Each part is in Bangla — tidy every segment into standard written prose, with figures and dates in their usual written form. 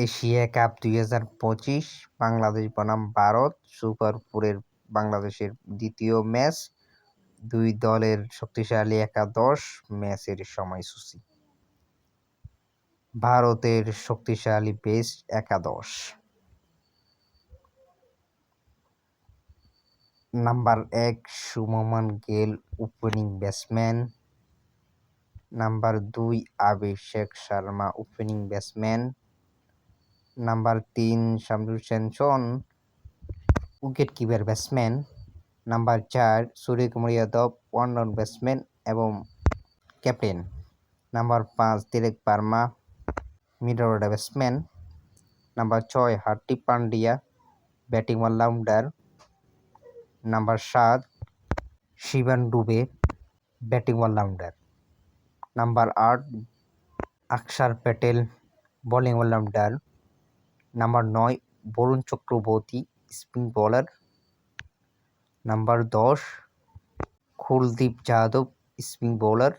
এশিয়া কাপ 2025 বাংলাদেশ বনাম ভারত সুপার 4-এর বাংলাদেশের দ্বিতীয় ম্যাচ। দুই দলের শক্তিশালী একাদশ। ম্যাচের সময়সূচি। ভারতের শক্তিশালী পেস একাদশ: number 1 Shubman Gill, opening batsman. Number 2 Abhishek Sharma, opening batsman. Number 3 Sanju Samson, wicketkeeper batsman. Number 4 Suryakumar Yadav, one down batsman এবং captain. Number 5 Tilak Varma, middle order batsman. Number 6 Hardik Pandya, batting allrounder. Number 7 Shivam Dube, batting allrounder. Number 8 Axar Patel, bowling allrounder. Number 9 Varun Chakravarthy, spin bowler. Number 10 Kuldeep Yadav, spin bowler.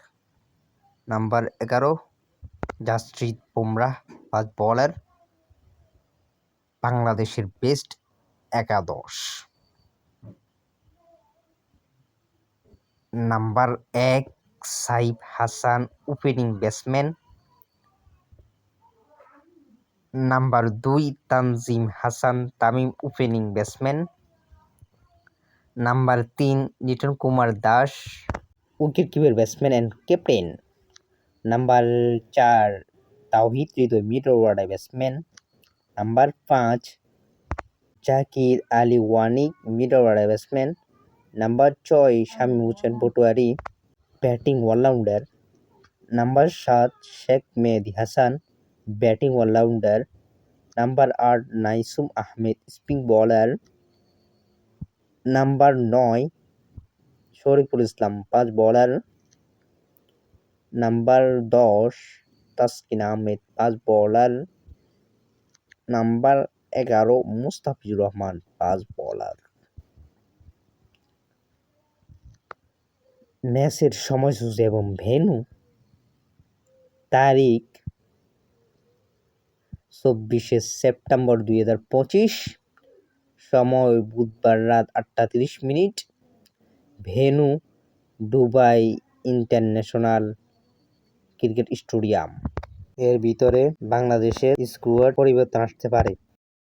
Number 11 Jasprit Bumrah, fast bowler. বাংলাদেশের বেস্ট একাদশ: number 1 Saif Hasan, opening batsman. Number 2 Tanzim Hasan Tamim, opening batsman. Number 3 Liton Kumar Das, wicketkeeper batsman and captain. Number 4 Towhid Hridoy, middle order batsman. Number 5 Jaker Ali ওয়ানিক, middle order batsman. Number 6 Shamim Hossain Patwari, batting allrounder. Number 7 Sheikh Mahedi Hasan, batting allrounder. Number 8 Nasum Ahmed, spin bowler. Number 9 Shoriful Islam, fast bowler. Number 10 Taskin Ahmed, fast bowler. Number 11 Mustafizur Rahman, fast bowler. ম্যাচের সময়সূচি এবং ভেন্যু: তারিখ 24শে সেপ্টেম্বর 2025, সময় বুধবার রাত 8:30। Venue Dubai international cricket stadium. এর ভিতরে বাংলাদেশের স্কোয়াড পরিবর্তন আসতে পারে।